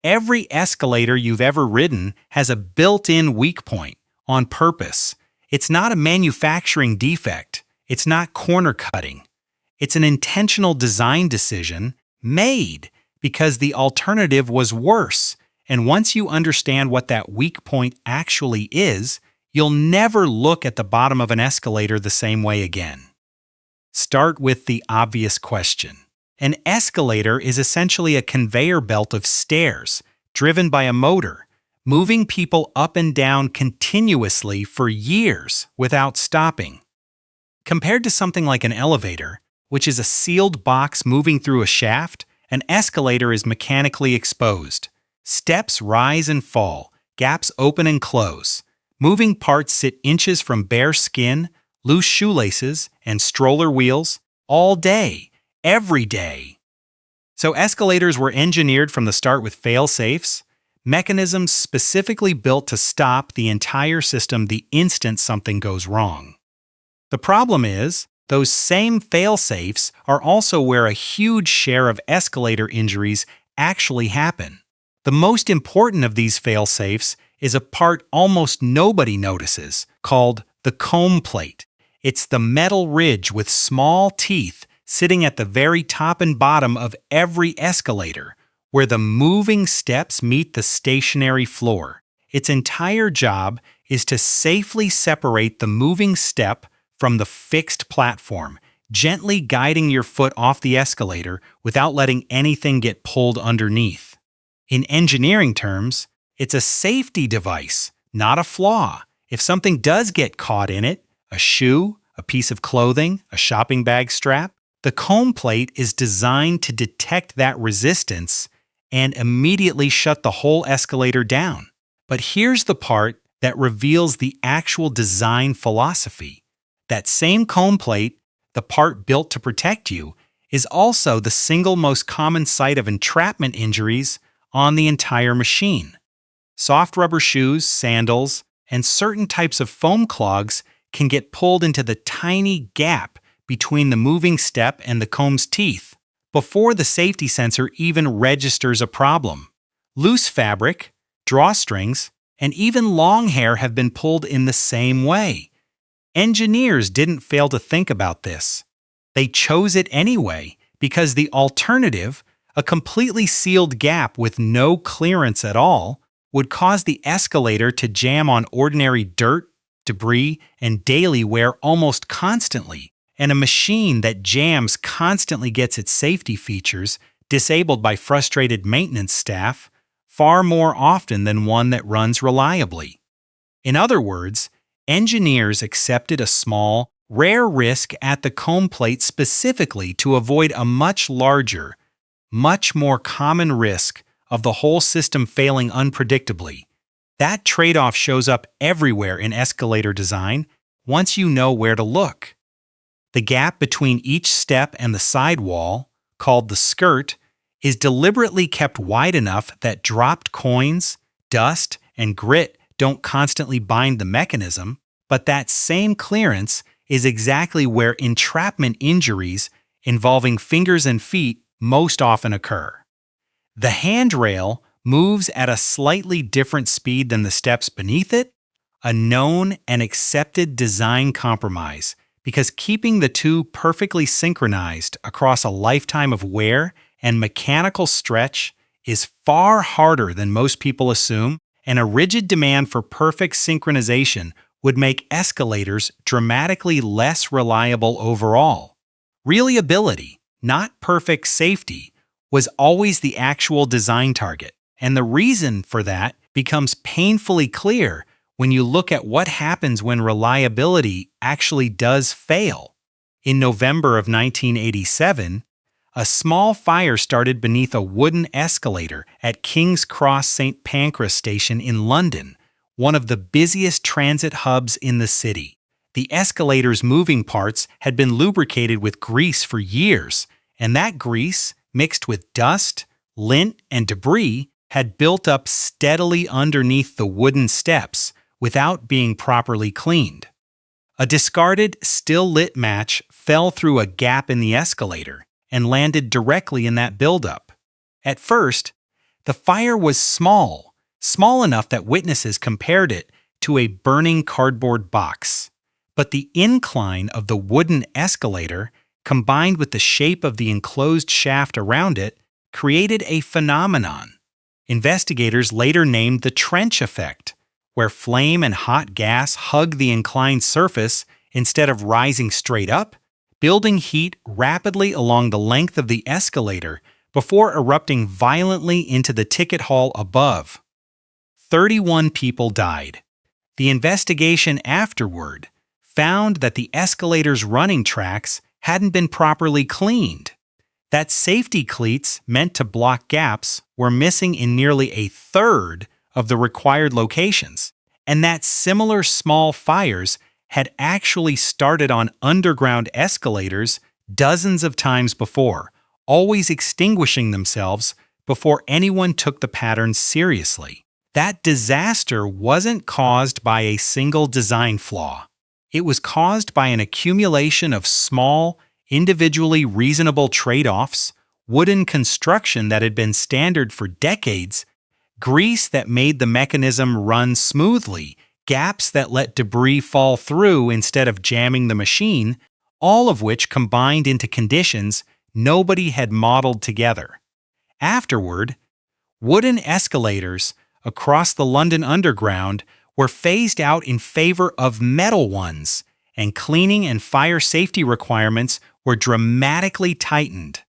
Every escalator you've ever ridden has a built-in weak point on purpose. It's not a manufacturing defect. It's not corner cutting. It's an intentional design decision made because the alternative was worse. And once you understand what that weak point actually is, you'll never look at the bottom of an escalator the same way again. Start with the obvious question. An escalator is essentially a conveyor belt of stairs driven by a motor, moving people up and down continuously for years without stopping. Compared to something like an elevator, which is a sealed box moving through a shaft, an escalator is mechanically exposed. Steps rise and fall, gaps open and close. Moving parts sit inches from bare skin, loose shoelaces, and stroller wheels all day, every day. So escalators were engineered from the start with fail-safes, mechanisms specifically built to stop the entire system the instant something goes wrong. The problem is, those same fail-safes are also where a huge share of escalator injuries actually happen. The most important of these fail-safes is a part almost nobody notices, called the comb plate. It's the metal ridge with small teeth sitting at the very top and bottom of every escalator, where the moving steps meet the stationary floor. Its entire job is to safely separate the moving step from the fixed platform, gently guiding your foot off the escalator without letting anything get pulled underneath. In engineering terms, it's a safety device, not a flaw. If something does get caught in it, a shoe, a piece of clothing, a shopping bag strap, the comb plate is designed to detect that resistance and immediately shut the whole escalator down. But here's the part that reveals the actual design philosophy. That same comb plate, the part built to protect you, is also the single most common site of entrapment injuries on the entire machine. Soft rubber shoes, sandals, and certain types of foam clogs can get pulled into the tiny gap between the moving step and the comb's teeth before the safety sensor even registers a problem. Loose fabric, drawstrings, and even long hair have been pulled in the same way. Engineers didn't fail to think about this. They chose it anyway because the alternative, a completely sealed gap with no clearance at all, would cause the escalator to jam on ordinary dirt, debris, and daily wear almost constantly, and a machine that jams constantly gets its safety features disabled by frustrated maintenance staff far more often than one that runs reliably. In other words, engineers accepted a small, rare risk at the comb plate specifically to avoid a much larger, much more common risk of the whole system failing unpredictably. That trade-off shows up everywhere in escalator design once you know where to look. The gap between each step and the sidewall, called the skirt, is deliberately kept wide enough that dropped coins, dust, and grit don't constantly bind the mechanism, but that same clearance is exactly where entrapment injuries involving fingers and feet most often occur. The handrail moves at a slightly different speed than the steps beneath it, a known and accepted design compromise, because keeping the two perfectly synchronized across a lifetime of wear and mechanical stretch is far harder than most people assume, and a rigid demand for perfect synchronization would make escalators dramatically less reliable overall. Reliability, not perfect safety, was always the actual design target, and the reason for that becomes painfully clear when you look at what happens when reliability actually does fail. In November of 1987, a small fire started beneath a wooden escalator at King's Cross St. Pancras Station in London, one of the busiest transit hubs in the city. The escalator's moving parts had been lubricated with grease for years, and that grease, mixed with dust, lint, and debris, had built up steadily underneath the wooden steps without being properly cleaned. A discarded, still-lit match fell through a gap in the escalator and landed directly in that buildup. At first, The fire was small enough that witnesses compared it to a burning cardboard box. But the incline of the wooden escalator, combined with the shape of the enclosed shaft around it, created a phenomenon. Investigators later named the trench effect, where flame and hot gas hug the inclined surface instead of rising straight up, building heat rapidly along the length of the escalator before erupting violently into the ticket hall above. 31 people died. The investigation afterward found that the escalator's running tracks hadn't been properly cleaned, that safety cleats meant to block gaps were missing in nearly a third of the required locations, and that similar small fires had actually started on underground escalators dozens of times before, always extinguishing themselves before anyone took the pattern seriously. That disaster wasn't caused by a single design flaw. It was caused by an accumulation of small, individually reasonable trade-offs, wooden construction that had been standard for decades, grease that made the mechanism run smoothly, gaps that let debris fall through instead of jamming the machine, all of which combined into conditions nobody had modeled together. Afterward, wooden escalators across the London Underground were phased out in favor of metal ones, and cleaning and fire safety requirements were dramatically tightened.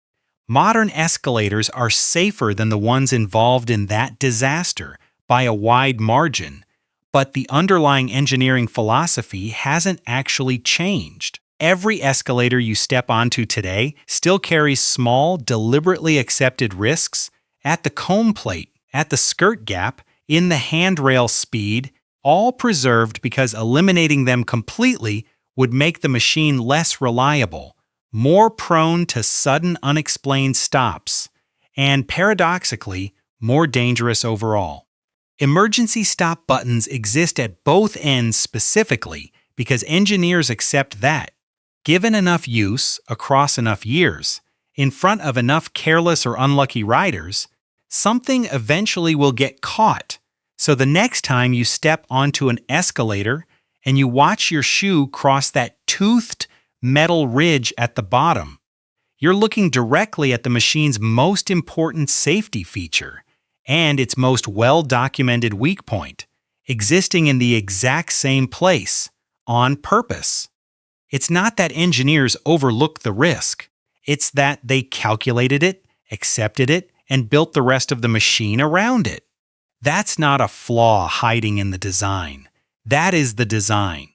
Modern escalators are safer than the ones involved in that disaster by a wide margin, but the underlying engineering philosophy hasn't actually changed. Every escalator you step onto today still carries small, deliberately accepted risks at the comb plate, at the skirt gap, in the handrail speed, all preserved because eliminating them completely would make the machine less reliable, more prone to sudden unexplained stops, and paradoxically, more dangerous overall. Emergency stop buttons exist at both ends specifically because engineers accept that, given enough use across enough years, in front of enough careless or unlucky riders, something eventually will get caught. So the next time you step onto an escalator and you watch your shoe cross that toothed metal ridge at the bottom, you're looking directly at the machine's most important safety feature and its most well-documented weak point, existing in the exact same place, on purpose. It's not that engineers overlooked the risk. It's that they calculated it, accepted it, and built the rest of the machine around it. That's not a flaw hiding in the design. That is the design.